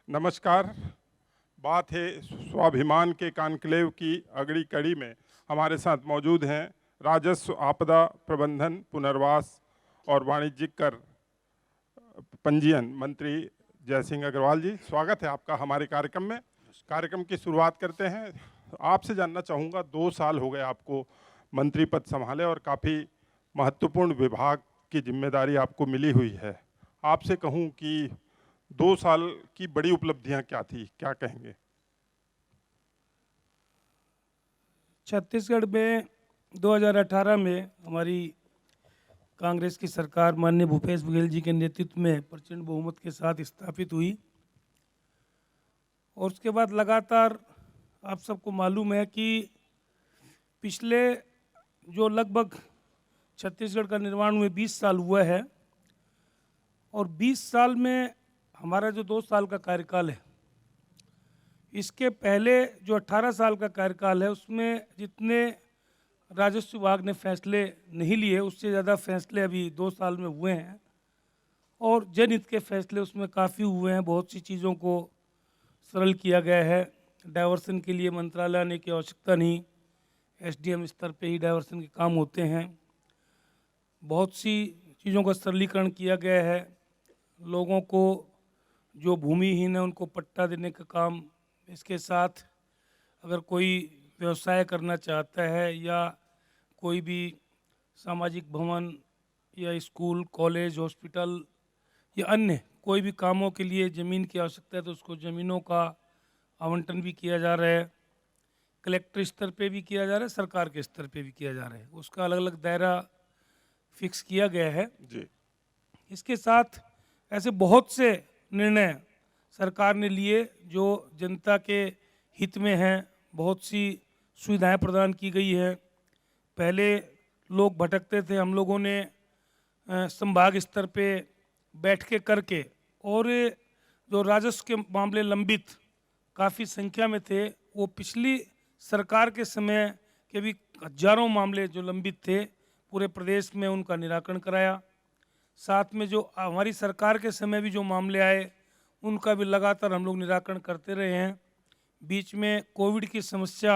नमस्कार। बात है स्वाभिमान के कॉन्क्लेव की अगली कड़ी में हमारे साथ मौजूद हैं राजस्व, आपदा प्रबंधन, पुनर्वास और वाणिज्यिक कर पंजीयन मंत्री जयसिंह अग्रवाल जी। स्वागत है आपका हमारे कार्यक्रम में। कार्यक्रम की शुरुआत करते हैं। आपसे जानना चाहूँगा, 2 साल हो गए आपको मंत्री पद संभाले और काफ़ी महत्वपूर्ण विभाग की जिम्मेदारी आपको मिली हुई है। आपसे कहूँ कि 2 साल की बड़ी उपलब्धियां क्या थी, क्या कहेंगे? छत्तीसगढ़ में 2018 में हमारी कांग्रेस की सरकार माननीय भूपेश बघेल जी के नेतृत्व में प्रचंड बहुमत के साथ स्थापित हुई और उसके बाद लगातार आप सबको मालूम है कि पिछले जो लगभग छत्तीसगढ़ का निर्माण हुए 20 साल हुआ है और 20 साल में हमारा जो 2 साल का कार्यकाल है, इसके पहले जो 18 साल का कार्यकाल है उसमें जितने राजस्व विभाग ने फैसले नहीं लिए उससे ज़्यादा फैसले अभी 2 साल में हुए हैं और जनहित के फैसले उसमें काफ़ी हुए हैं। बहुत सी चीज़ों को सरल किया गया है। डायवर्सन के लिए मंत्रालय आने की आवश्यकता नहीं, एसडीएम स्तर पे ही डायवर्सन के काम होते हैं। बहुत सी चीज़ों का सरलीकरण किया गया है। लोगों को जो भूमिहीन है उनको पट्टा देने का काम, इसके साथ अगर कोई व्यवसाय करना चाहता है या कोई भी सामाजिक भवन या स्कूल, कॉलेज, हॉस्पिटल या अन्य कोई भी कामों के लिए ज़मीन की आवश्यकता है तो उसको ज़मीनों का आवंटन भी किया जा रहा है। कलेक्टर स्तर पे भी किया जा रहा है, सरकार के स्तर पे भी किया जा रहा है। उसका अलग अलग दायरा फिक्स किया गया है। जी। इसके साथ ऐसे बहुत से निर्णय सरकार ने लिए जो जनता के हित में हैं। बहुत सी सुविधाएं प्रदान की गई है। पहले लोग भटकते थे, हम लोगों ने संभाग स्तर पे बैठ के करके, और जो राजस्व के मामले लंबित काफ़ी संख्या में थे, वो पिछली सरकार के समय के भी हजारों मामले जो लंबित थे पूरे प्रदेश में उनका निराकरण कराया। साथ में जो हमारी सरकार के समय भी जो मामले आए उनका भी लगातार हम लोग निराकरण करते रहे हैं। बीच में कोविड की समस्या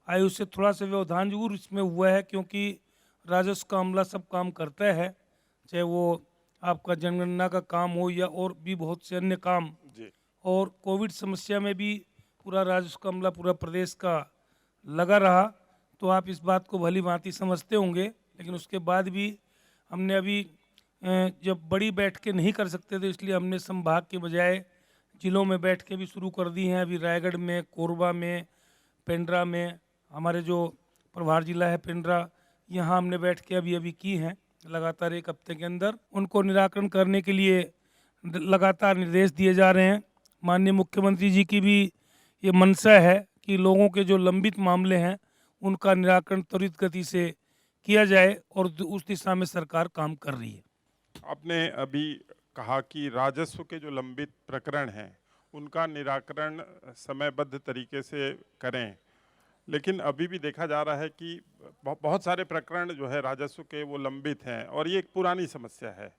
आई, उससे थोड़ा सा व्यवधान जरूर इसमें हुआ है क्योंकि राजस्व का अमला सब काम करता है, चाहे वो आपका जनगणना का काम हो या और भी बहुत से अन्य काम। जी। और कोविड समस्या में भी पूरा राजस्व का अमला पूरा प्रदेश का लगा रहा, तो आप इस बात को भली भांति समझते होंगे। लेकिन उसके बाद भी हमने अभी जब बड़ी बैठकें नहीं कर सकते थे इसलिए हमने संभाग के बजाय जिलों में बैठकें भी शुरू कर दी हैं। अभी रायगढ़ में, कोरबा में, पेंड्रा में, हमारे जो प्रभार जिला है पेंड्रा, यहाँ हमने बैठकें अभी अभी की हैं। लगातार 1 हफ्ते के अंदर उनको निराकरण करने के लिए लगातार निर्देश दिए जा रहे हैं। माननीय मुख्यमंत्री जी की भी ये मंशा है कि लोगों के जो लंबित मामले हैं उनका निराकरण त्वरित गति से किया जाए और उस दिशा में सरकार काम कर रही है। आपने अभी कहा कि राजस्व के जो लंबित प्रकरण हैं उनका निराकरण समयबद्ध तरीके से करें, लेकिन अभी भी देखा जा रहा है कि बहुत सारे प्रकरण जो है राजस्व के वो लंबित हैं और ये एक पुरानी समस्या है।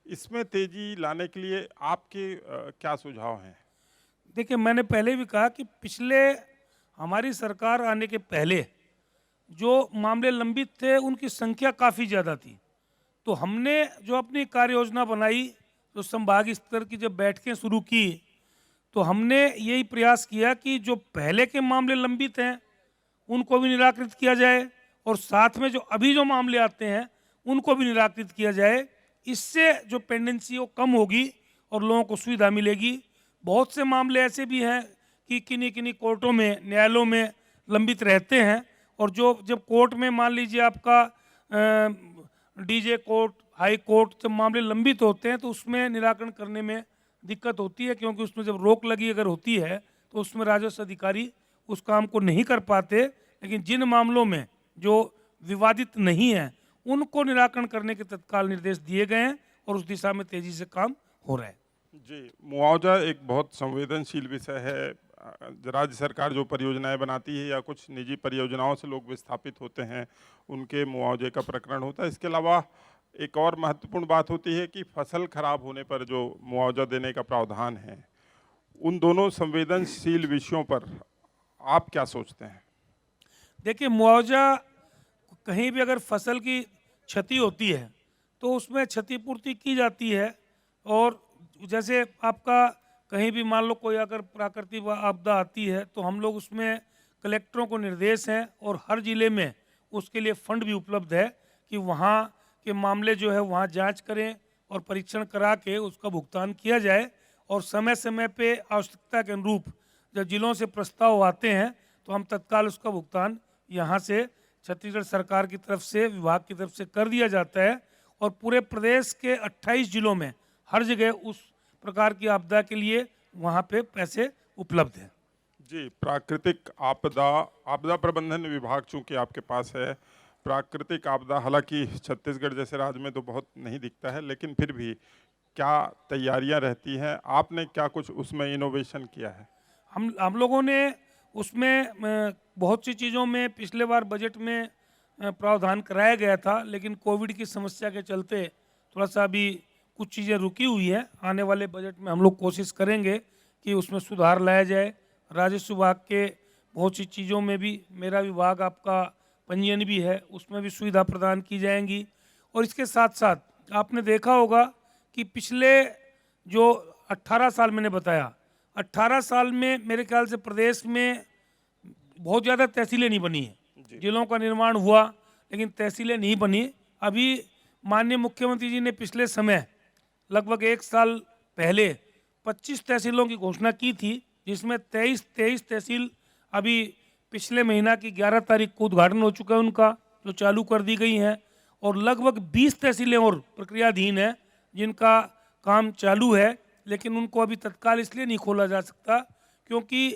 इसमें तेजी लाने के लिए आपके क्या सुझाव हैं? देखिए, मैंने पहले भी कहा कि पिछले हमारी सरकार आने के पहले जो मामले लंबित थे उनकी संख्या काफ़ी ज़्यादा थी। तो हमने जो अपनी कार्य योजना बनाई, तो संभाग स्तर की जब बैठकें शुरू की तो हमने यही प्रयास किया कि जो पहले के मामले लंबित हैं उनको भी निराकृत किया जाए और साथ में जो अभी जो मामले आते हैं उनको भी निराकृत किया जाए। इससे जो पेंडेंसी वो कम होगी और लोगों को सुविधा मिलेगी। बहुत से मामले ऐसे भी हैं कि किन्हीं किन्हीं कोर्टों में, न्यायालयों में लंबित रहते हैं और जो जब कोर्ट में मान लीजिए आपका डीजे कोर्ट, हाई कोर्ट, जब मामले लंबित होते हैं तो उसमें निराकरण करने में दिक्कत होती है क्योंकि उसमें जब रोक लगी अगर होती है तो उसमें राजस्व अधिकारी उस काम को नहीं कर पाते। लेकिन जिन मामलों में जो विवादित नहीं है उनको निराकरण करने के तत्काल निर्देश दिए गए हैं और उस दिशा में तेजी से काम हो रहा है। जी, मुआवजा एक बहुत संवेदनशील विषय है। राज्य सरकार जो परियोजनाएं बनाती है या कुछ निजी परियोजनाओं से लोग विस्थापित होते हैं, उनके मुआवजे का प्रकरण होता है। इसके अलावा एक और महत्वपूर्ण बात होती है कि फसल खराब होने पर जो मुआवजा देने का प्रावधान है, उन दोनों संवेदनशील विषयों पर आप क्या सोचते हैं? देखिए, मुआवजा कहीं भी अगर फसल की क्षति होती है तो उसमें क्षतिपूर्ति की जाती है। और जैसे आपका कहीं भी मान लो कोई अगर प्राकृतिक आपदा आती है तो हम लोग उसमें कलेक्टरों को निर्देश हैं और हर ज़िले में उसके लिए फंड भी उपलब्ध है कि वहाँ के मामले जो है वहाँ जांच करें और परीक्षण करा के उसका भुगतान किया जाए। और समय समय पे आवश्यकता के अनुरूप जब जिलों से प्रस्ताव आते हैं तो हम तत्काल उसका भुगतान यहाँ से छत्तीसगढ़ सरकार की तरफ से, विभाग की तरफ से कर दिया जाता है। और पूरे प्रदेश के 28 जिलों में हर जगह उस प्रकार की आपदा के लिए वहाँ पे पैसे उपलब्ध हैं। जी, प्राकृतिक आपदा आपदा प्रबंधन विभाग चूंकि आपके पास है, प्राकृतिक आपदा हालांकि छत्तीसगढ़ जैसे राज्य में तो बहुत नहीं दिखता है, लेकिन फिर भी क्या तैयारियां रहती हैं? आपने क्या कुछ उसमें इनोवेशन किया है? हम लोगों ने उसमें बहुत सी चीज़ों में पिछले बार बजट में प्रावधान कराया गया था, लेकिन कोविड की समस्या के चलते थोड़ा सा अभी कुछ चीज़ें रुकी हुई है। आने वाले बजट में हम लोग कोशिश करेंगे कि उसमें सुधार लाया जाए। राजस्व विभाग के बहुत सी चीज़ों में भी, मेरा विभाग आपका पंजीयन भी है, उसमें भी सुविधा प्रदान की जाएंगी। और इसके साथ साथ आपने देखा होगा कि पिछले जो 18 साल मैंने बताया, 18 साल में मेरे ख्याल से प्रदेश में बहुत ज़्यादा तहसीलें नहीं बनी हैं। जिलों का निर्माण हुआ लेकिन तहसीलें नहीं बनी। अभी माननीय मुख्यमंत्री जी ने पिछले समय लगभग 1 साल पहले 25 तहसीलों की घोषणा की थी, जिसमें 23 तहसील अभी पिछले महीना की 11 तारीख को उद्घाटन हो चुका है उनका, जो चालू कर दी गई हैं। और लगभग 20 तहसीलें और प्रक्रियाधीन हैं जिनका काम चालू है, लेकिन उनको अभी तत्काल इसलिए नहीं खोला जा सकता क्योंकि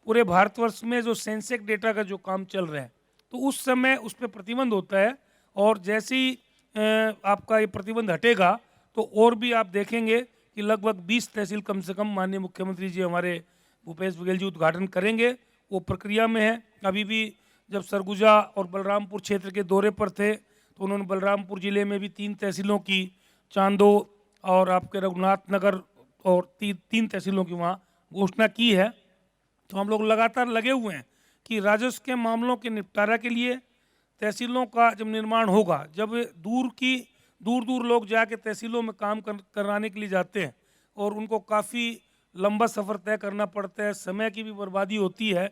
पूरे भारतवर्ष में जो सेंसेक्स डेटा का जो काम चल रहा है तो उस समय उस पर प्रतिबंध होता है। और जैसे ही आपका ये प्रतिबंध हटेगा तो और भी आप देखेंगे कि लगभग 20 तहसील कम से कम माननीय मुख्यमंत्री जी हमारे भूपेश बघेल जी उद्घाटन करेंगे, वो प्रक्रिया में है। अभी भी जब सरगुजा और बलरामपुर क्षेत्र के दौरे पर थे तो उन्होंने बलरामपुर ज़िले में भी 3 तहसीलों की, चांदो और आपके रघुनाथ नगर और 3 तहसीलों की वहाँ घोषणा की है। तो हम लोग लगातार लगे हुए हैं कि राजस्व के मामलों के निपटारा के लिए तहसीलों का जब निर्माण होगा, जब दूर दूर लोग जाके तहसीलों में काम कराने के लिए जाते हैं और उनको काफ़ी लंबा सफ़र तय करना पड़ता है, समय की भी बर्बादी होती है,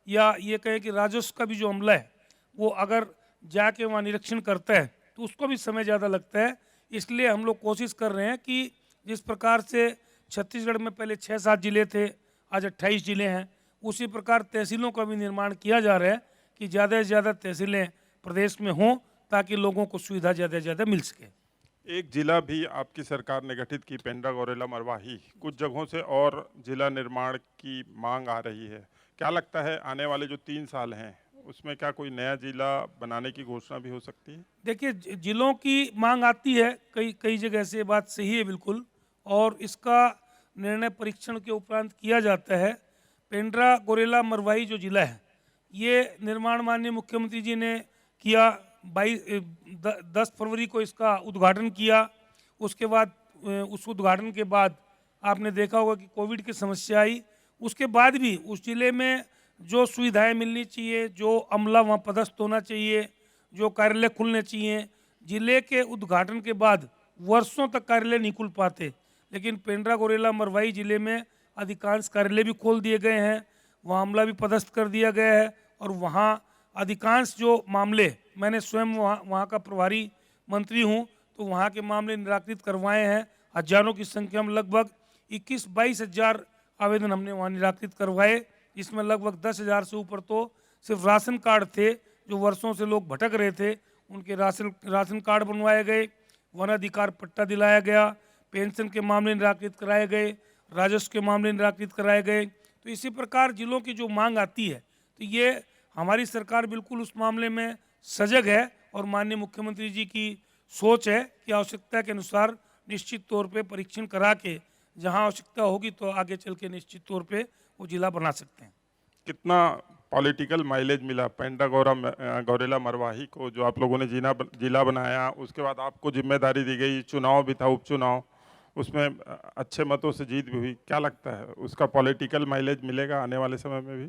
या ये कहें कि राजस्व का भी जो अमला है वो अगर जाके वहाँ निरीक्षण करता है तो उसको भी समय ज़्यादा लगता है। इसलिए हम लोग कोशिश कर रहे हैं कि जिस प्रकार से छत्तीसगढ़ में पहले 6-7 जिले थे, आज 28 जिले हैं, उसी प्रकार तहसीलों का भी निर्माण किया जा रहा है कि ज़्यादा से ज़्यादा तहसीलें प्रदेश में हों ताकि लोगों को सुविधा ज़्यादा से ज़्यादा मिल सके। एक जिला भी आपकी सरकार ने गठित की, पेंड्रा गौरेला मरवाही, कुछ जगहों से और जिला निर्माण की मांग आ रही है। क्या लगता है आने वाले जो 3 साल हैं उसमें क्या कोई नया जिला बनाने की घोषणा भी हो सकती है? देखिए, जिलों की मांग आती है कई कई जगह से, बात सही है बिल्कुल, और इसका निर्णय परीक्षण के उपरांत किया जाता है। पेंड्रा गौरेला मरवाही जो जिला है ये निर्माण माननीय मुख्यमंत्री जी ने किया, 10 फरवरी को इसका उद्घाटन किया। उसके बाद उस उद्घाटन के बाद आपने देखा होगा कि कोविड की समस्या आई, उसके बाद भी उस जिले में जो सुविधाएं मिलनी चाहिए, जो अमला वहाँ पदस्थ होना चाहिए, जो कार्यालय खुलने चाहिए, जिले के उद्घाटन के बाद वर्षों तक कार्यालय नहीं खुल पाते, लेकिन पेंड्रा गौरेला मरवाही जिले में अधिकांश कार्यालय भी खोल दिए गए हैं, वहाँ अमला भी पदस्थ कर दिया गया है। और वहाँ अधिकांश जो मामले, मैंने स्वयं वहाँ का प्रभारी मंत्री हूँ तो वहाँ के मामले निराकृत करवाए हैं। हजारों की संख्या में लगभग 21-22 हज़ार आवेदन हमने वहाँ निराकृत करवाए, जिसमें लगभग 10,000 से ऊपर तो सिर्फ राशन कार्ड थे, जो वर्षों से लोग भटक रहे थे, उनके राशन कार्ड बनवाए गए, वन अधिकार पट्टा दिलाया गया, पेंशन के मामले निराकृत कराए गए, राजस्व के मामले निराकृत कराए गए। तो इसी प्रकार जिलों की जो मांग आती है तो ये हमारी सरकार बिल्कुल उस मामले में सजग है और माननीय मुख्यमंत्री जी की सोच है कि आवश्यकता के अनुसार निश्चित तौर पे परीक्षण करा के जहां आवश्यकता होगी तो आगे चल के निश्चित तौर पे वो जिला बना सकते हैं। कितना पॉलिटिकल माइलेज मिला पेंड्रा गौरेला मरवाही को, जो आप लोगों ने जिला बनाया, उसके बाद आपको जिम्मेदारी दी गई, चुनाव भी था, उपचुनाव, उसमें अच्छे मतों से जीत भी हुई, क्या लगता है उसका पॉलिटिकल माइलेज मिलेगा आने वाले समय में भी?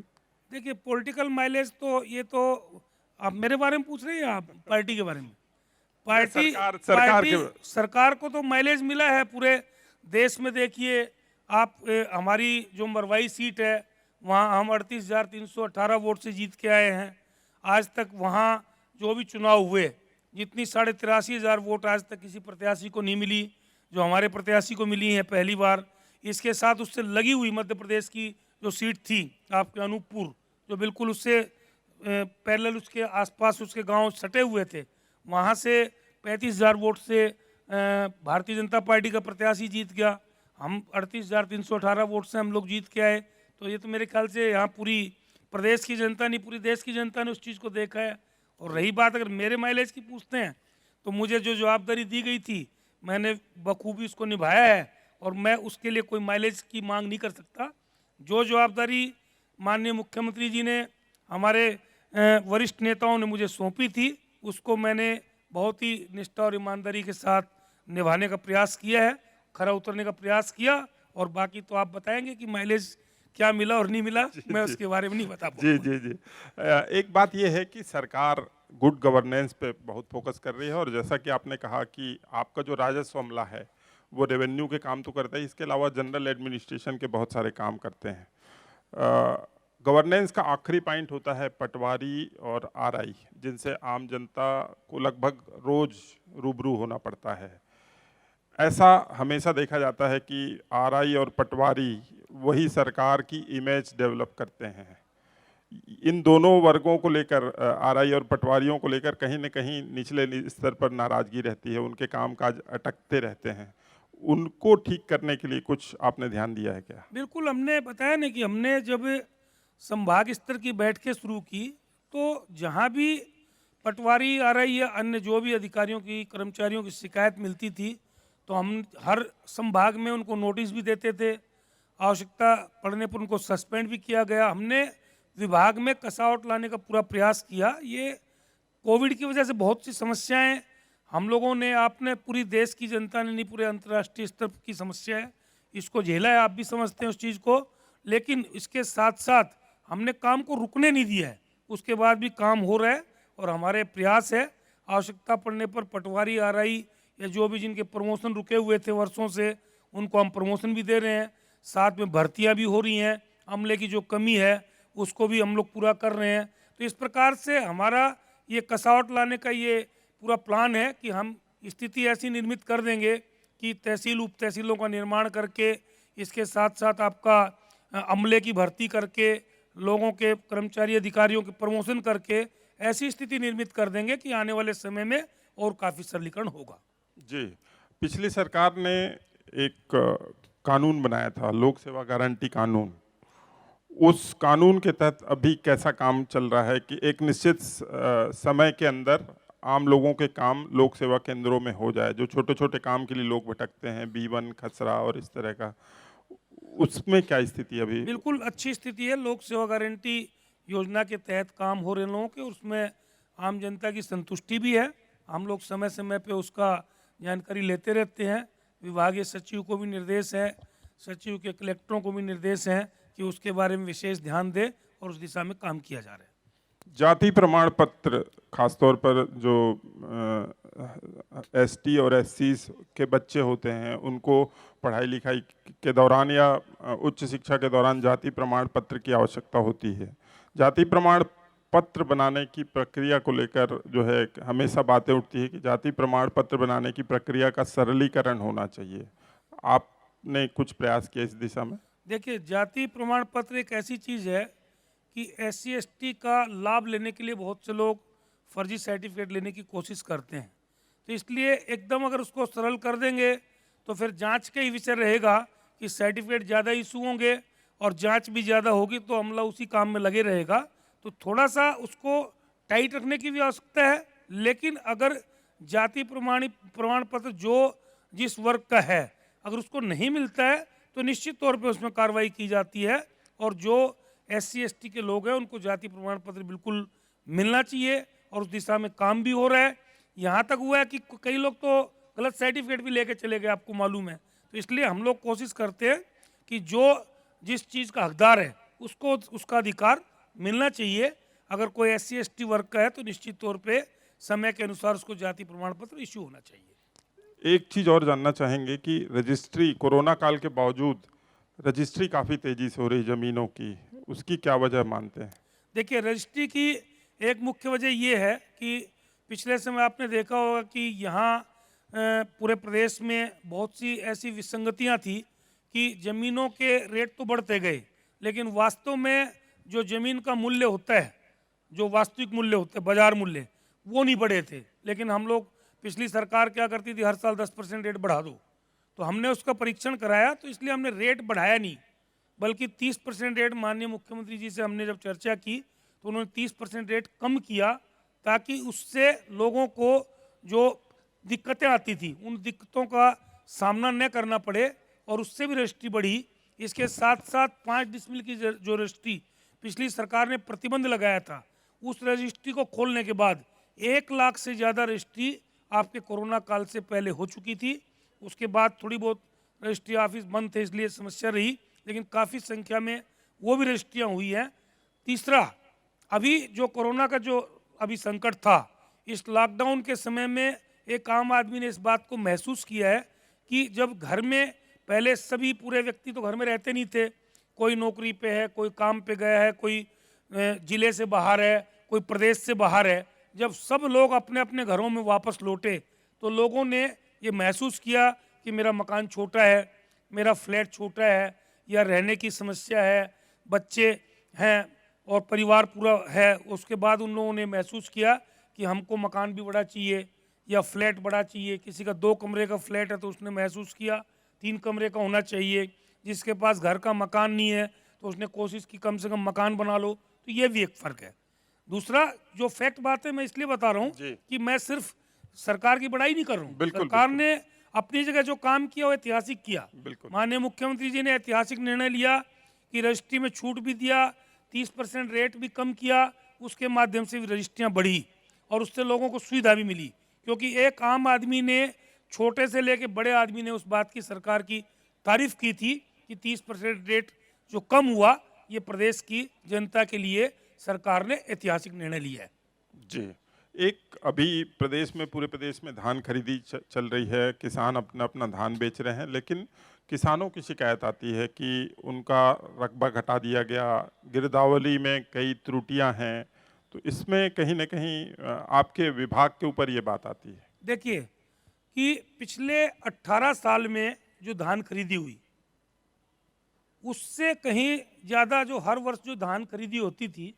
देखिए पॉलिटिकल माइलेज तो ये तो आप मेरे बारे में पूछ रहे हैं या आप पार्टी के बारे में? पार्टी सरकार पार्टी के। सरकार को तो माइलेज मिला है पूरे देश में। देखिए आप हमारी जो मरवाई सीट है वहाँ हम 38,318 वोट से जीत के आए हैं। आज तक वहाँ जो भी चुनाव हुए जितनी 83,500 वोट आज तक किसी प्रत्याशी को नहीं मिली जो हमारे प्रत्याशी को मिली है पहली बार। इसके साथ उससे लगी हुई मध्य प्रदेश की जो सीट थी आपके अनूपपुर, जो बिल्कुल उससे पैरेलल उसके आसपास उसके गांव सटे हुए थे, वहाँ से 35,000 वोट से भारतीय जनता पार्टी का प्रत्याशी जीत गया। हम 38,318 वोट से हम लोग जीत के आए। तो ये तो मेरे ख्याल से यहाँ पूरी प्रदेश की जनता नहीं पूरी देश की जनता ने उस चीज़ को देखा है। और रही बात अगर मेरे माइलेज की पूछते हैं तो मुझे जो जवाबदारी दी गई थी मैंने बखूबी उसको निभाया है और मैं उसके लिए कोई माइलेज की मांग नहीं कर सकता। जो जवाबदारी माननीय मुख्यमंत्री जी ने हमारे वरिष्ठ नेताओं ने मुझे सौंपी थी उसको मैंने बहुत ही निष्ठा और ईमानदारी के साथ निभाने का प्रयास किया है, खरा उतरने का प्रयास किया। और बाकी तो आप बताएंगे कि माइलेज क्या मिला और नहीं मिला, मैं उसके बारे में नहीं बता जी पाऊंगा। जी जी। एक बात यह है कि सरकार गुड गवर्नेंस पे बहुत फोकस कर रही है और जैसा कि आपने कहा कि आपका जो राजस्व अमला है वो रेवेन्यू के काम तो करता है, इसके अलावा जनरल एडमिनिस्ट्रेशन के बहुत सारे काम करते हैं। गवर्नेंस का आखिरी पॉइंट होता है पटवारी और आरआई, जिनसे आम जनता को लगभग रोज रूबरू होना पड़ता है। ऐसा हमेशा देखा जाता है कि आरआई और पटवारी वही सरकार की इमेज डेवलप करते हैं। इन दोनों वर्गों को लेकर आरआई और पटवारियों को लेकर कहीं न कहीं निचले स्तर पर नाराजगी रहती है, उनके कामकाज अटकते रहते हैं। उनको ठीक करने के लिए कुछ आपने ध्यान दिया है क्या? बिल्कुल, हमने बताया ना कि हमने जब संभाग स्तर की बैठकें शुरू की तो जहाँ भी पटवारी आरआई या अन्य जो भी अधिकारियों की कर्मचारियों की शिकायत मिलती थी तो हम हर संभाग में उनको नोटिस भी देते थे। आवश्यकता पड़ने पर उनको सस्पेंड भी किया गया। हमने विभाग में कसावट लाने का पूरा प्रयास किया। ये कोविड की वजह से बहुत सी समस्याएं हम लोगों ने आपने पूरी देश की जनता ने नहीं पूरे अंतर्राष्ट्रीय स्तर की समस्या है, इसको झेला है। आप भी समझते हैं उस चीज़ को। लेकिन इसके साथ साथ हमने काम को रुकने नहीं दिया है, उसके बाद भी काम हो रहा है और हमारे प्रयास है आवश्यकता पड़ने पर पटवारी आरआई या जो भी जिनके प्रमोशन रुके हुए थे वर्षों से उनको हम प्रमोशन भी दे रहे हैं। साथ में भर्तियां भी हो रही हैं, अमले की जो कमी है उसको भी हम लोग पूरा कर रहे हैं। तो इस प्रकार से हमारा ये कसावट लाने का ये पूरा प्लान है कि हम स्थिति ऐसी निर्मित कर देंगे कि तहसील उप तहसीलों का निर्माण करके इसके साथ साथ आपका अमले की भर्ती करके लोगों के कर्मचारी अधिकारियों के प्रमोशन करके ऐसी स्थिति निर्मित कर देंगे कि आने वाले समय में और काफ़ी सरलीकरण होगा। जी, पिछली सरकार ने एक कानून बनाया था, लोक सेवा गारंटी कानून। उस कानून के तहत अभी कैसा काम चल रहा है कि एक निश्चित समय के अंदर आम लोगों के काम लोक सेवा केंद्रों में हो जाए, जो छोटे छोटे काम के लिए लोग भटकते हैं, B1 खसरा और इस तरह का, उसमें क्या स्थिति है अभी? बिल्कुल अच्छी स्थिति है। लोक सेवा गारंटी योजना के तहत काम हो रहे लोगों के, उसमें आम जनता की संतुष्टि भी है। हम लोग समय समय पे उसका जानकारी लेते रहते हैं। विभागीय सचिव को भी निर्देश है, सचिव के कलेक्टरों को भी निर्देश हैं कि उसके बारे में विशेष ध्यान दें और उस दिशा में काम किया जा रहा है। जाति प्रमाण पत्र खासतौर पर जो ST और SC के बच्चे होते हैं उनको पढ़ाई लिखाई के दौरान या उच्च शिक्षा के दौरान जाति प्रमाण पत्र की आवश्यकता होती है। जाति प्रमाण पत्र बनाने की प्रक्रिया को लेकर जो है हमेशा बातें उठती है कि जाति प्रमाण पत्र बनाने की प्रक्रिया का सरलीकरण होना चाहिए। आपने कुछ प्रयास किया इस दिशा में? देखिए जाति प्रमाण पत्र एक ऐसी चीज़ है कि SC ST का लाभ लेने के लिए बहुत से लोग फर्जी सर्टिफिकेट लेने की कोशिश करते हैं। तो इसलिए एकदम अगर उसको सरल कर देंगे तो फिर जांच का ही विषय रहेगा कि सर्टिफिकेट ज़्यादा इशू होंगे और जांच भी ज़्यादा होगी तो अमला उसी काम में लगे रहेगा। तो थोड़ा सा उसको टाइट रखने की भी आवश्यकता है। लेकिन अगर जाति प्रमाण पत्र जो जिस वर्ग का है अगर उसको नहीं मिलता है तो निश्चित तौर पे उसमें कार्रवाई की जाती है। और जो SC ST के लोग हैं उनको जाति प्रमाण पत्र बिल्कुल मिलना चाहिए और उस दिशा में काम भी हो रहा है। यहाँ तक हुआ है कि कई लोग तो गलत सर्टिफिकेट भी लेके चले गए, आपको मालूम है। तो इसलिए हम लोग कोशिश करते हैं कि जो जिस चीज़ का हकदार है उसको उसका अधिकार मिलना चाहिए। अगर कोई SC ST वर्ग का है तो निश्चित तौर पे समय के अनुसार उसको जाति प्रमाण पत्र इश्यू होना चाहिए। एक चीज़ और जानना चाहेंगे कि रजिस्ट्री कोरोना काल के बावजूद रजिस्ट्री काफ़ी तेज़ी से हो रही ज़मीनों की, उसकी क्या वजह मानते हैं? देखिए, रजिस्ट्री की एक मुख्य वजह ये है कि पिछले समय आपने देखा होगा कि यहाँ पूरे प्रदेश में बहुत सी ऐसी विसंगतियाँ थी कि ज़मीनों के रेट तो बढ़ते गए, लेकिन वास्तव में जो ज़मीन का मूल्य होता है, जो वास्तविक मूल्य होते हैं, बाजार मूल्य, वो नहीं बढ़े थे। लेकिन हम लोग, पिछली सरकार क्या करती थी, हर साल 10% रेट बढ़ा दो, तो हमने उसका परीक्षण कराया, तो इसलिए हमने रेट बढ़ाया नहीं, बल्कि 30% रेट माननीय मुख्यमंत्री जी से हमने जब चर्चा की तो उन्होंने 30% रेट कम किया, ताकि उससे लोगों को जो दिक्कतें आती थी उन दिक्कतों का सामना न करना पड़े, और उससे भी रजिस्ट्री बढ़ी। इसके साथ साथ 5 डिसमिल की जो रजिस्ट्री पिछली सरकार ने प्रतिबंध लगाया था, उस रजिस्ट्री को खोलने के बाद 1 लाख से ज़्यादा रजिस्ट्री आपके कोरोना काल से पहले हो चुकी थी। उसके बाद थोड़ी बहुत रजिस्ट्री ऑफिस बंद थे, इसलिए समस्या रही, लेकिन काफ़ी संख्या में वो भी रजिस्ट्रियाँ हुई हैं। तीसरा, अभी जो कोरोना का जो अभी संकट था, इस लॉकडाउन के समय में एक आम आदमी ने इस बात को महसूस किया है कि जब घर में, पहले सभी पूरे व्यक्ति तो घर में रहते नहीं थे, कोई नौकरी पे है, कोई काम पे गया है, कोई ज़िले से बाहर है, कोई प्रदेश से बाहर है। जब सब लोग अपने अपने घरों में वापस लौटे तो लोगों ने ये महसूस किया कि मेरा मकान छोटा है, मेरा फ्लैट छोटा है, या रहने की समस्या है, बच्चे हैं और परिवार पूरा है। उसके बाद उन लोगों ने महसूस किया कि हमको मकान भी बड़ा चाहिए या फ्लैट बड़ा चाहिए। किसी का 2 कमरे का फ्लैट है तो उसने महसूस किया 3 कमरे का होना चाहिए। जिसके पास घर का मकान नहीं है तो उसने कोशिश की कम से कम मकान बना लो। तो ये भी एक फ़र्क है। दूसरा जो फैक्ट बात है, मैं इसलिए बता रहा हूँ जी। कि मैं सिर्फ सरकार की बड़ाई नहीं कर रहा हूँ। बिल्कुल, सरकार बिल्कुल। ने अपनी जगह जो काम किया वो ऐतिहासिक किया। बिल्कुल। माननीय मुख्यमंत्री जी ने ऐतिहासिक निर्णय लिया कि रजिस्ट्री में छूट भी दिया, 30% रेट भी कम किया, उसके माध्यम से भी रजिस्ट्रियाँ बढ़ी और उससे लोगों को सुविधा भी मिली। क्योंकि एक आम आदमी ने, छोटे से लेके बड़े आदमी ने उस बात की, सरकार की तारीफ की थी कि 30% रेट जो कम हुआ, ये प्रदेश की जनता के लिए सरकार ने ऐतिहासिक निर्णय लिया है। जी। एक अभी प्रदेश में, पूरे प्रदेश में धान खरीदी चल रही है, किसान अपना अपना धान बेच रहे हैं, लेकिन किसानों की शिकायत आती है कि उनका रकबा घटा दिया गया, गिरदावरी में कई त्रुटियां हैं, तो इसमें कहीं न कहीं आपके विभाग के ऊपर ये बात आती है। देखिए कि पिछले 18 साल में जो धान खरीदी हुई, उससे कहीं ज़्यादा जो हर वर्ष जो धान खरीदी होती थी,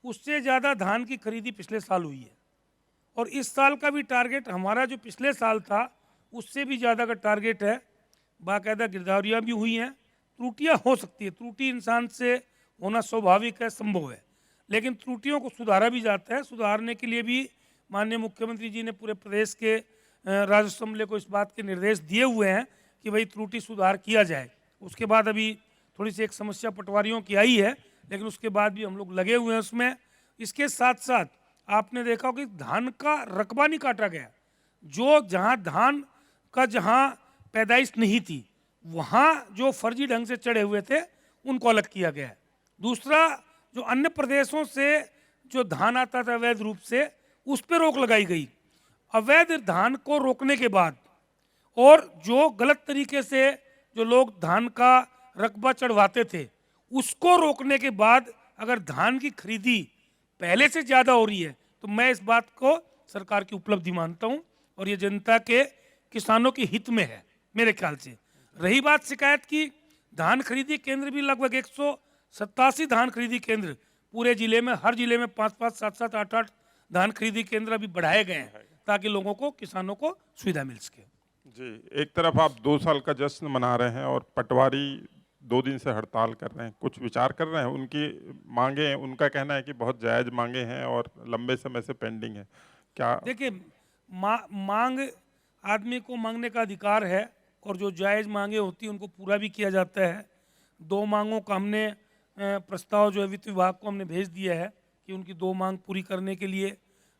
उससे ज़्यादा धान की खरीदी पिछले साल हुई है। और इस साल का भी टारगेट हमारा जो पिछले साल था, उससे भी ज़्यादा का टारगेट है। बाकायदा गिरदावरियाँ भी हुई हैं। त्रुटियाँ हो सकती है, त्रुटि इंसान से होना स्वाभाविक है, संभव है, लेकिन त्रुटियों को सुधारा भी जाता है। सुधारने के लिए भी माननीय मुख्यमंत्री जी ने पूरे प्रदेश के राजस्व अमले को इस बात के निर्देश दिए हुए हैं कि भाई त्रुटि सुधार किया जाए। उसके बाद अभी थोड़ी सी एक समस्या पटवारियों की आई है, लेकिन उसके बाद भी हम लोग लगे हुए हैं उसमें। इसके साथ साथ आपने देखा हो कि धान का रकबा नहीं काटा गया। जो जहाँ धान का जहाँ पैदाइश नहीं थी, वहाँ जो फर्जी ढंग से चढ़े हुए थे, उनको अलग किया गया है। दूसरा, जो अन्य प्रदेशों से जो धान आता था अवैध रूप से, उस पर रोक लगाई गई। अवैध धान को रोकने के बाद और जो गलत तरीके से जो लोग धान का रकबा चढ़वाते थे, उसको रोकने के बाद अगर धान की खरीदी पहले से ज़्यादा हो रही है, तो मैं इस बात को सरकार की उपलब्धि मानता हूं और ये जनता के, किसानों के हित में है मेरे ख्याल से। रही बात शिकायत की, धान खरीदी केंद्र भी लगभग 187 धान खरीदी केंद्र पूरे जिले में, हर जिले में 5-5, 7-7, 8-8 धान खरीदी केंद्र अभी बढ़ाए गए हैं, ताकि लोगों को, किसानों को सुविधा मिल सके। जी, एक तरफ आप 2 साल का जश्न मना रहे हैं और पटवारी 2 दिन से हड़ताल कर रहे हैं, कुछ विचार कर रहे हैं? उनकी मांगे, उनका कहना है कि बहुत जायज़ मांगे हैं और लंबे समय से पेंडिंग है, क्या? देखिए, मांग, आदमी को मांगने का अधिकार है और जो जायज़ मांगे होती हैं उनको पूरा भी किया जाता है। 2 मांगों का हमने प्रस्ताव जो है वित्त विभाग को हमने भेज दिया है कि उनकी 2 मांग पूरी करने के लिए,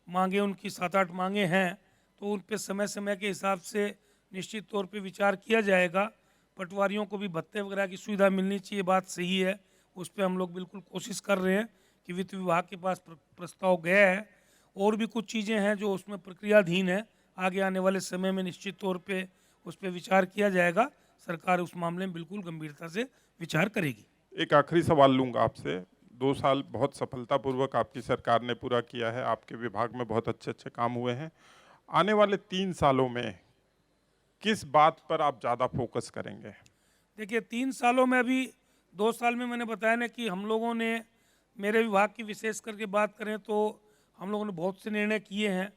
मांगे उनकी 7-8 मांगे हैं, तो उन पे समय समय के हिसाब से निश्चित तौर पे विचार किया जाएगा। पटवारियों को भी भत्ते वगैरह की सुविधा मिलनी चाहिए, बात सही है। उस पर हम लोग बिल्कुल कोशिश कर रहे हैं कि वित्त विभाग के पास प्रस्ताव गया है। और भी कुछ चीज़ें हैं जो उसमें प्रक्रियाधीन है, आगे आने वाले समय में निश्चित तौर पे उस पर विचार किया जाएगा। सरकार उस मामले में बिल्कुल गंभीरता से विचार करेगी। एक आखिरी सवाल लूंगा आपसे। 2 साल बहुत सफलतापूर्वक आपकी सरकार ने पूरा किया है, आपके विभाग में बहुत अच्छे अच्छे काम हुए हैं। आने वाले 3 सालों में किस बात पर आप ज़्यादा फोकस करेंगे? देखिए 3 सालों में, अभी 2 साल में मैंने बताया ना कि हम लोगों ने, मेरे विभाग की विशेष करके बात करें तो हम लोगों ने बहुत से निर्णय किए हैं।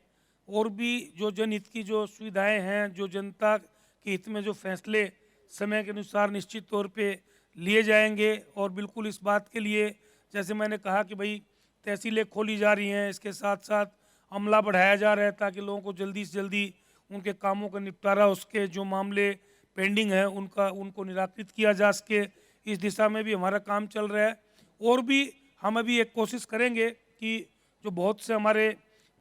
और भी जो जनहित की जो सुविधाएं हैं, जो जनता के हित में जो फैसले समय के अनुसार निश्चित तौर पे लिए जाएंगे। और बिल्कुल इस बात के लिए, जैसे मैंने कहा कि भाई तहसीलें खोली जा रही हैं, इसके साथ साथ अमला बढ़ाया जा रहा है ताकि लोगों को जल्दी से जल्दी उनके कामों का निपटारा, उसके जो मामले पेंडिंग हैं उनको निराकृत किया जा सके। इस दिशा में भी हमारा काम चल रहा है। और भी हम अभी एक कोशिश करेंगे कि जो बहुत से हमारे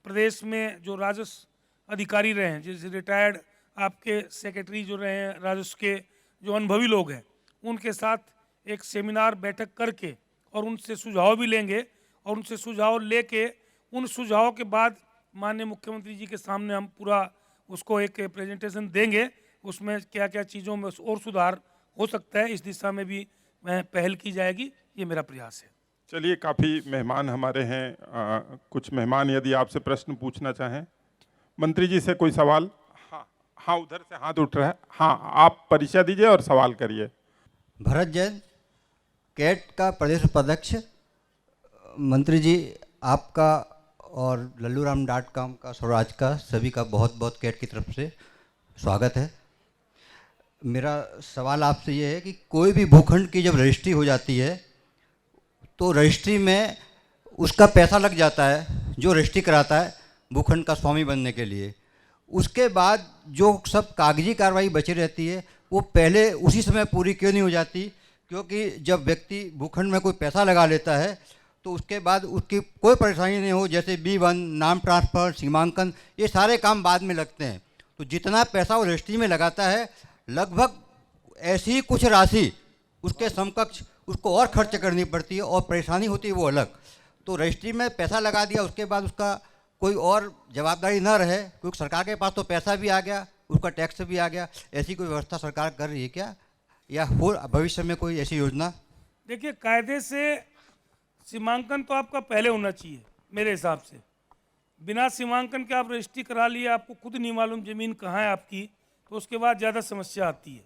प्रदेश में जो राजस्व अधिकारी रहे हैं, जैसे रिटायर्ड आपके सेक्रेटरी जो रहे हैं राजस्व के, जो अनुभवी लोग हैं, उनके साथ एक सेमिनार बैठक करके और उनसे सुझाव भी लेंगे। और उनसे सुझाव लेके उन सुझावों के बाद माननीय मुख्यमंत्री जी के सामने हम पूरा उसको एक प्रेजेंटेशन देंगे। उसमें क्या क्या चीज़ों में और सुधार हो सकता है, इस दिशा में भी पहल की जाएगी। ये मेरा प्रयास है। चलिए, काफ़ी मेहमान हमारे हैं। कुछ मेहमान यदि आपसे प्रश्न पूछना चाहें, मंत्री जी से कोई सवाल? हाँ हाँ, उधर से हाथ उठ रहा है। हाँ, आप परिचय दीजिए और सवाल करिए। भरत जैन, कैट का प्रदेश उपाध्यक्ष। मंत्री जी, आपका और लल्लूराम.com का, स्वराज का, सभी का बहुत बहुत कैट की तरफ से स्वागत है। मेरा सवाल आपसे ये है कि कोई भी भूखंड की जब रजिस्ट्री हो जाती है तो रजिस्ट्री में उसका पैसा लग जाता है, जो रजिस्ट्री कराता है भूखंड का स्वामी बनने के लिए। उसके बाद जो सब कागजी कार्रवाई बची रहती है वो पहले उसी समय पूरी क्यों नहीं हो जाती? क्योंकि जब व्यक्ति भूखंड में कोई पैसा लगा लेता है तो उसके बाद उसकी कोई परेशानी नहीं हो, जैसे B1, नाम ट्रांसफ़र, सीमांकन, ये सारे काम बाद में लगते हैं। तो जितना पैसा वो रजिस्ट्री में लगाता है, लगभग ऐसी ही कुछ राशि उसके समकक्ष उसको और खर्च करनी पड़ती है और परेशानी होती है वो अलग। तो रजिस्ट्री में पैसा लगा दिया, उसके बाद उसका कोई और जवाबदारी न रहे, क्योंकि सरकार के पास तो पैसा भी आ गया, उसका टैक्स भी आ गया। ऐसी कोई व्यवस्था सरकार कर रही है क्या, या हो भविष्य में कोई ऐसी योजना? देखिए, कायदे से सीमांकन तो आपका पहले होना चाहिए मेरे हिसाब से। बिना सीमांकन के आप रजिस्ट्री करा लिए, आपको खुद नहीं मालूम ज़मीन कहाँ है आपकी, तो उसके बाद ज़्यादा समस्या आती है।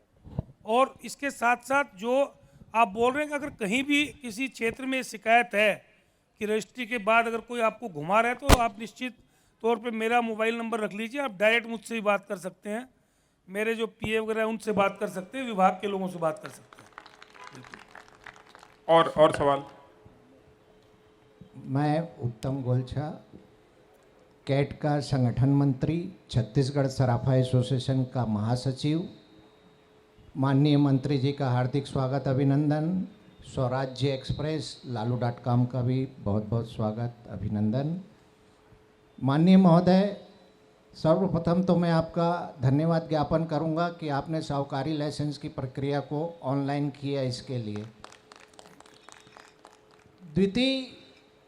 और इसके साथ साथ जो आप बोल रहे हैं कि अगर कहीं भी किसी क्षेत्र में शिकायत है कि रजिस्ट्री के बाद अगर कोई आपको घुमा रहा है, तो आप निश्चित तौर पे मेरा मोबाइल नंबर रख लीजिए, आप डायरेक्ट मुझसे भी बात कर सकते हैं, मेरे जो PA वगैरह हैं उनसे बात कर सकते हैं, विभाग के लोगों से बात कर सकते हैं। और सवाल? मैं उत्तम गोलछा, कैट का संगठन मंत्री, छत्तीसगढ़ सराफा एसोसिएशन का महासचिव। माननीय मंत्री जी का हार्दिक स्वागत, अभिनंदन। स्वराज्य एक्सप्रेस, लालू.com का भी बहुत बहुत स्वागत, अभिनंदन। माननीय महोदय, सर्वप्रथम तो मैं आपका धन्यवाद ज्ञापन करूंगा कि आपने साहूकारी लाइसेंस की प्रक्रिया को ऑनलाइन किया, इसके लिए। द्वितीय,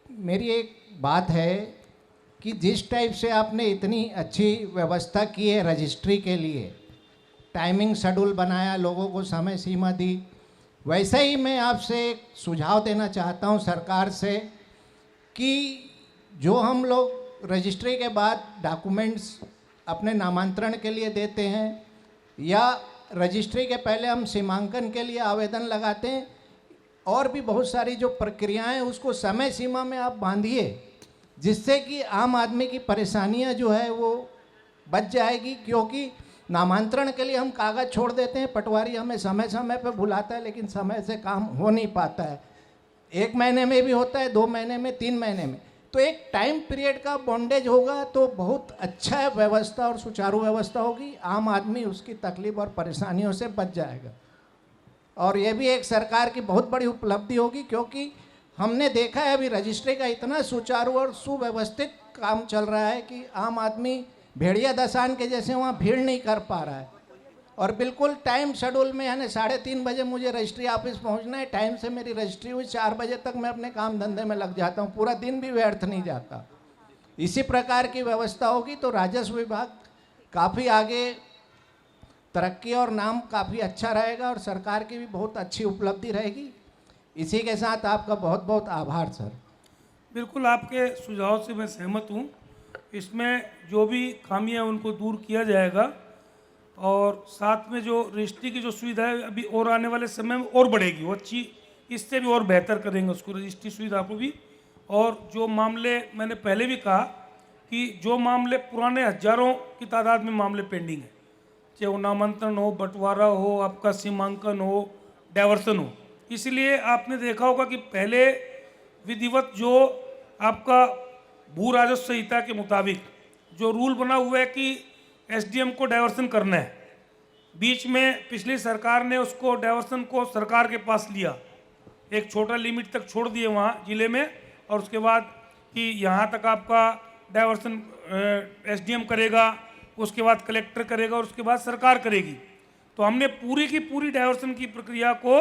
मेरी एक बात है कि जिस टाइप से आपने इतनी अच्छी व्यवस्था की है रजिस्ट्री के लिए, टाइमिंग शेड्यूल बनाया, लोगों को समय सीमा दी, वैसे ही मैं आपसे एक सुझाव देना चाहता हूं सरकार से कि जो हम लोग रजिस्ट्री के बाद डॉक्यूमेंट्स अपने नामांतरण के लिए देते हैं या रजिस्ट्री के पहले हम सीमांकन के लिए आवेदन लगाते हैं, और भी बहुत सारी जो प्रक्रियाएं हैं उसको समय सीमा में आप बांधिए, जिससे कि आम आदमी की परेशानियां जो है वो बच जाएगी। क्योंकि नामांतरण के लिए हम कागज़ छोड़ देते हैं, पटवारी हमें समय समय पर बुलाता है, लेकिन समय से काम हो नहीं पाता है। 1 महीने में भी होता है, 2 महीने में, 3 महीने में। तो एक टाइम पीरियड का बॉन्डेज होगा तो बहुत अच्छा व्यवस्था और सुचारू व्यवस्था होगी, आम आदमी उसकी तकलीफ और परेशानियों से बच जाएगा। और ये भी एक सरकार की बहुत बड़ी उपलब्धि होगी, क्योंकि हमने देखा है अभी रजिस्ट्री का इतना सुचारू और सुव्यवस्थित काम चल रहा है कि आम आदमी भेड़िया दसान के जैसे वहाँ भीड़ नहीं कर पा रहा है। और बिल्कुल टाइम शेड्यूल में, यानी 3:30 बजे मुझे रजिस्ट्री ऑफिस पहुंचना है, टाइम से मेरी रजिस्ट्री हुई, 4 बजे तक मैं अपने काम धंधे में लग जाता हूं, पूरा दिन भी व्यर्थ नहीं जाता। इसी प्रकार की व्यवस्था होगी तो राजस्व विभाग काफ़ी आगे तरक्की और नाम काफ़ी अच्छा रहेगा और सरकार की भी बहुत अच्छी उपलब्धि रहेगी। इसी के साथ आपका बहुत बहुत आभार सर। बिल्कुल आपके सुझाव से मैं सहमत हूँ। इसमें जो भी खामियां उनको दूर किया जाएगा और साथ में जो रजिस्ट्री की जो सुविधा है अभी और आने वाले समय में और बढ़ेगी, वो अच्छी, इससे भी और बेहतर करेंगे उसको, रजिस्ट्री सुविधा को भी। और जो मामले मैंने पहले भी कहा कि जो मामले पुराने हजारों की तादाद में मामले पेंडिंग है, चाहे वो नामांतरण हो, बंटवारा हो, आपका सीमांकन हो, डायवर्सन हो, इसलिए आपने देखा होगा कि पहले विधिवत जो आपका भू राजस्व संहिता के मुताबिक जो रूल बना हुआ है कि एसडीएम को डायवर्सन करना है, बीच में पिछली सरकार ने उसको डायवर्सन को सरकार के पास लिया, एक छोटा लिमिट तक छोड़ दिए वहाँ जिले में, और उसके बाद कि यहाँ तक आपका डायवर्सन एसडीएम करेगा, उसके बाद कलेक्टर करेगा और उसके बाद सरकार करेगी। तो हमने पूरी की पूरी डायवर्सन की प्रक्रिया को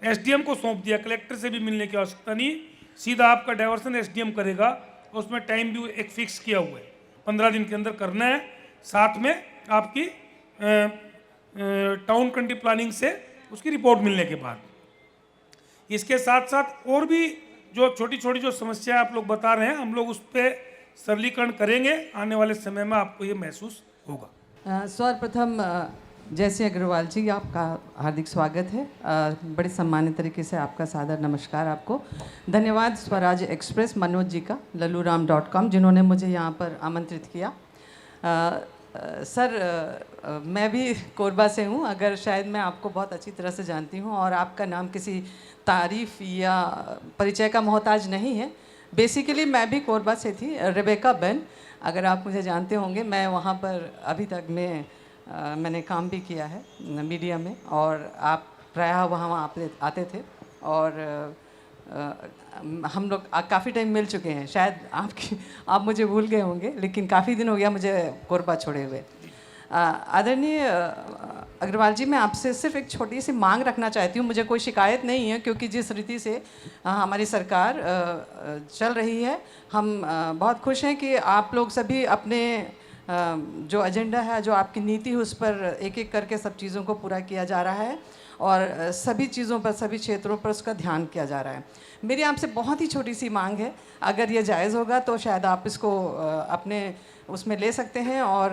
एसडीएम को सौंप दिया, कलेक्टर से भी मिलने की आवश्यकता नहीं, सीधा आपका डायवर्सन एसडीएम करेगा। उसमें टाइम भी एक फिक्स किया हुआ है, 15 दिन के अंदर करना है, साथ में आपकी टाउन कंट्री प्लानिंग से उसकी रिपोर्ट मिलने के बाद। इसके साथ साथ और भी जो छोटी छोटी जो समस्याएं आप लोग बता रहे हैं, हम लोग उस पर सरलीकरण करेंगे, आने वाले समय में आपको ये महसूस होगा। सर्वप्रथम जय सिंह अग्रवाल जी, आपका हार्दिक स्वागत है। बड़े सम्मानित तरीके से आपका सादर नमस्कार आपको। धन्यवाद स्वराज एक्सप्रेस मनोज जी का, lalluram.com, जिन्होंने मुझे यहाँ पर आमंत्रित किया। सर मैं भी कोरबा से हूँ, अगर शायद मैं आपको बहुत अच्छी तरह से जानती हूँ और आपका नाम किसी तारीफ़ या परिचय का मोहताज नहीं है। बेसिकली मैं भी कोरबा से थी, रेबेका बेन, अगर आप मुझे जानते होंगे, मैं वहाँ पर अभी तक मैंने काम भी किया है मीडिया में, और आप प्रायः वहाँ आते थे और हम लोग काफ़ी टाइम मिल चुके हैं। शायद आप मुझे भूल गए होंगे, लेकिन काफ़ी दिन हो गया मुझे कोरबा छोड़े हुए। आदरणीय अग्रवाल जी, मैं आपसे सिर्फ एक छोटी सी मांग रखना चाहती हूँ। मुझे कोई शिकायत नहीं है, क्योंकि जिस रीति से हमारी सरकार चल रही है, हम बहुत खुश हैं कि आप लोग सभी अपने जो एजेंडा है, जो आपकी नीति है, उस पर एक एक करके सब चीज़ों को पूरा किया जा रहा है और सभी चीज़ों पर, सभी क्षेत्रों पर उसका ध्यान किया जा रहा है। मेरी आपसे बहुत ही छोटी सी मांग है, अगर ये जायज़ होगा तो शायद आप इसको अपने उसमें ले सकते हैं और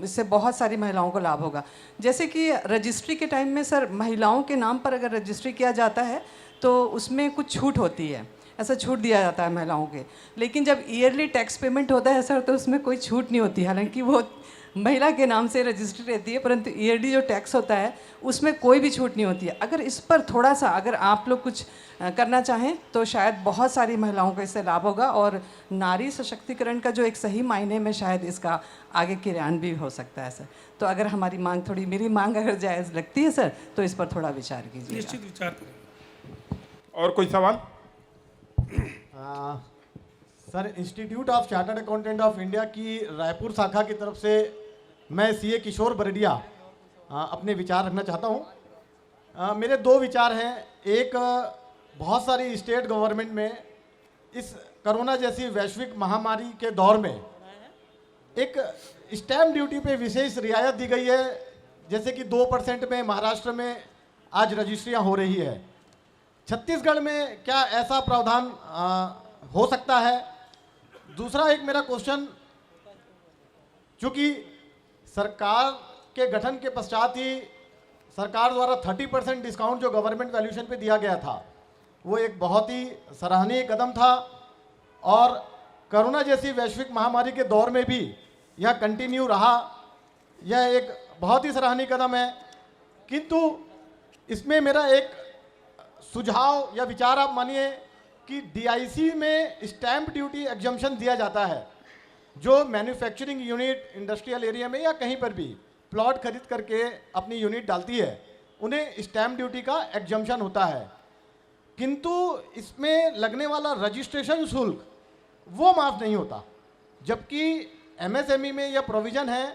इससे बहुत सारी महिलाओं को लाभ होगा। जैसे कि रजिस्ट्री के टाइम में सर, महिलाओं के नाम पर अगर रजिस्ट्री किया जाता है तो उसमें कुछ छूट होती है, ऐसा छूट दिया जाता है महिलाओं के। लेकिन जब ईयरली टैक्स पेमेंट होता है सर, तो उसमें कोई छूट नहीं होती, हालांकि वो महिला के नाम से रजिस्ट्री रहती है, परंतु ईयरली जो टैक्स होता है उसमें कोई भी छूट नहीं होती है। अगर इस पर थोड़ा सा अगर आप लोग कुछ करना चाहें तो शायद बहुत सारी महिलाओं को इससे लाभ होगा और नारी सशक्तिकरण का जो एक सही मायने में शायद इसका आगे क्रियान्वयन भी हो सकता है सर। तो अगर हमारी मांग थोड़ी, मेरी मांग अगर जायज़ लगती है सर, तो इस पर थोड़ा विचार कीजिए। निश्चित विचार करेंगे। और कोई सवाल? Sir, institute of chartered accountant of India की रायपुर शाखा की तरफ से मैं सीए किशोर बरडिया अपने विचार रखना चाहता हूँ। मेरे 2 विचार हैं। एक, बहुत सारी स्टेट गवर्नमेंट में इस कोरोना जैसी वैश्विक महामारी के दौर में एक स्टैम्प ड्यूटी पे विशेष रियायत दी गई है, जैसे कि 2% में महाराष्ट्र में आज रजिस्ट्रियाँ हो रही है। छत्तीसगढ़ में क्या ऐसा प्रावधान हो सकता है? दूसरा एक मेरा क्वेश्चन, चूँकि सरकार के गठन के पश्चात ही सरकार द्वारा 30% डिस्काउंट जो गवर्नमेंट वैल्यूएशन पे दिया गया था, वो एक बहुत ही सराहनीय कदम था और कोरोना जैसी वैश्विक महामारी के दौर में भी यह कंटिन्यू रहा। यह एक बहुत ही सराहनीय कदम है, किंतु इसमें मेरा एक सुझाव या विचार आप मानिए कि डीआईसी में स्टैंप ड्यूटी एग्जम्पशन दिया जाता है। जो मैन्युफैक्चरिंग यूनिट इंडस्ट्रियल एरिया में या कहीं पर भी प्लॉट खरीद करके अपनी यूनिट डालती है, उन्हें स्टैंप ड्यूटी का एग्जम्पशन होता है, किंतु इसमें लगने वाला रजिस्ट्रेशन शुल्क वो माफ़ नहीं होता। जबकि एमएसएमई में यह प्रोविज़न है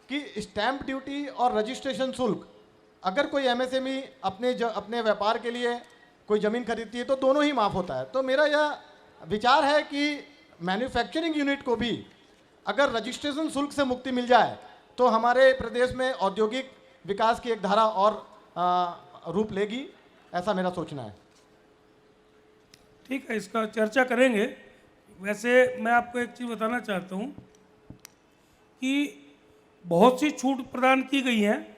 कि स्टैंप ड्यूटी और रजिस्ट्रेशन शुल्क, अगर कोई एमएसएमई अपने व्यापार के लिए कोई ज़मीन खरीदती है तो दोनों ही माफ़ होता है। तो मेरा यह विचार है कि मैन्युफैक्चरिंग यूनिट को भी अगर रजिस्ट्रेशन शुल्क से मुक्ति मिल जाए तो हमारे प्रदेश में औद्योगिक विकास की एक धारा और रूप लेगी, ऐसा मेरा सोचना है। ठीक है, इसका चर्चा करेंगे। वैसे मैं आपको एक चीज़ बताना चाहता हूँ कि बहुत सी छूट प्रदान की गई हैं,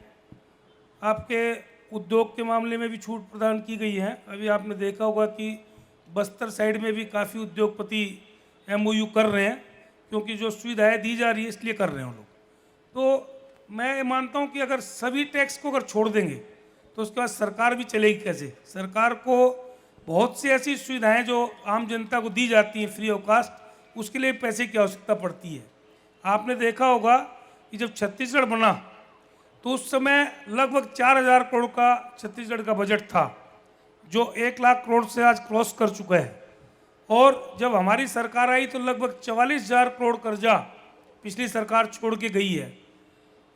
आपके उद्योग के मामले में भी छूट प्रदान की गई है। अभी आपने देखा होगा कि बस्तर साइड में भी काफ़ी उद्योगपति MOU कर रहे हैं, क्योंकि जो सुविधाएं दी जा रही है इसलिए कर रहे हैं वो लोग। तो मैं ये मानता हूँ कि अगर सभी टैक्स को अगर छोड़ देंगे तो उसके बाद सरकार भी चलेगी कैसे। सरकार को बहुत सी ऐसी सुविधाएं जो आम जनता को दी जाती हैं फ्री ऑफ कास्ट, उसके लिए पैसे की आवश्यकता पड़ती है। आपने देखा होगा कि जब छत्तीसगढ़ बना तो उस समय लगभग 4,000 करोड़ का छत्तीसगढ़ का बजट था, जो 1 लाख करोड़ से आज क्रॉस कर चुका है। और जब हमारी सरकार आई तो लगभग 44,000 करोड़ कर्जा पिछली सरकार छोड़ के गई है।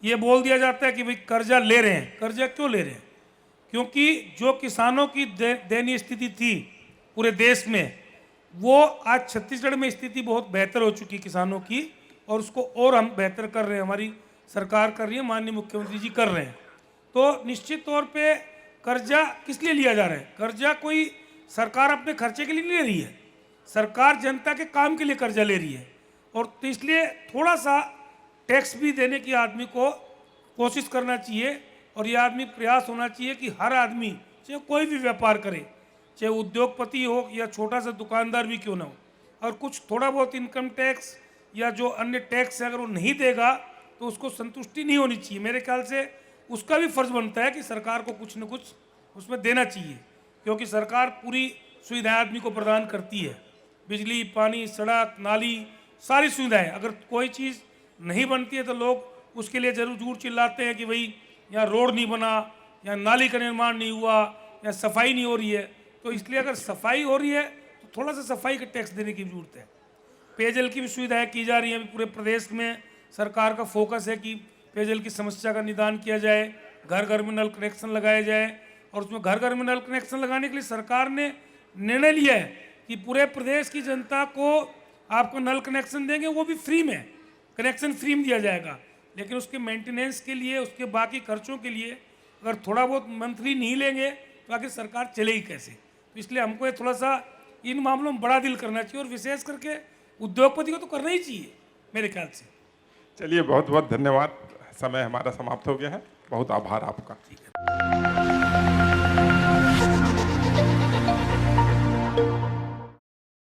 ये बोल दिया जाता है कि भाई कर्जा ले रहे हैं। कर्जा क्यों ले रहे हैं? क्योंकि जो किसानों की दयनीय स्थिति थी पूरे देश में, वो आज छत्तीसगढ़ में स्थिति बहुत बेहतर हो चुकी किसानों की, और उसको और हम बेहतर कर रहे हैं, हमारी सरकार कर रही है, माननीय मुख्यमंत्री जी कर रहे हैं। तो निश्चित तौर पे कर्जा किस लिए लिया जा रहा है? कर्जा कोई सरकार अपने खर्चे के लिए नहीं ले रही है, सरकार जनता के काम के लिए कर्जा ले रही है। और तो इसलिए थोड़ा सा टैक्स भी देने की आदमी को कोशिश करना चाहिए, और ये आदमी प्रयास होना चाहिए कि हर आदमी, चाहे कोई भी व्यापार करे, चाहे उद्योगपति हो या छोटा सा दुकानदार भी क्यों ना हो, और कुछ थोड़ा बहुत इनकम टैक्स या जो अन्य टैक्स है अगर वो नहीं देगा तो उसको संतुष्टि नहीं होनी चाहिए। मेरे ख्याल से उसका भी फर्ज बनता है कि सरकार को कुछ न कुछ उसमें देना चाहिए, क्योंकि सरकार पूरी सुविधाएं आदमी को प्रदान करती है। बिजली, पानी, सड़क, नाली, सारी सुविधाएं। अगर कोई चीज़ नहीं बनती है तो लोग उसके लिए जरूर चिल्लाते हैं कि भाई यहाँ रोड नहीं बना, या नाली का निर्माण नहीं हुआ, या सफाई नहीं हो रही है। तो इसलिए अगर सफाई हो रही है तो थोड़ा सा सफाई का टैक्स देने की जरूरत है। पेयजल की भी सुविधाएं की जा रही हैं। पूरे प्रदेश में सरकार का फोकस है कि पेयजल की समस्या का निदान किया जाए, घर घर में नल कनेक्शन लगाए जाए। और उसमें घर घर में नल कनेक्शन लगाने के लिए सरकार ने निर्णय लिया है कि पूरे प्रदेश की जनता को आपको नल कनेक्शन देंगे, वो भी फ्री में, कनेक्शन फ्री में दिया जाएगा। लेकिन उसके मेंटेनेंस के लिए, उसके बाकी खर्चों के लिए अगर थोड़ा बहुत मंथली नहीं लेंगे तो आखिर सरकार चलेगी कैसे। तो इसलिए हमको ये थोड़ा सा इन मामलों में बड़ा दिल करना चाहिए, और विशेष करके उद्योगपति को तो करना ही चाहिए मेरे ख्याल से। चलिए, बहुत बहुत धन्यवाद। समय हमारा समाप्त हो गया है। बहुत आभार आपका। ठीक है।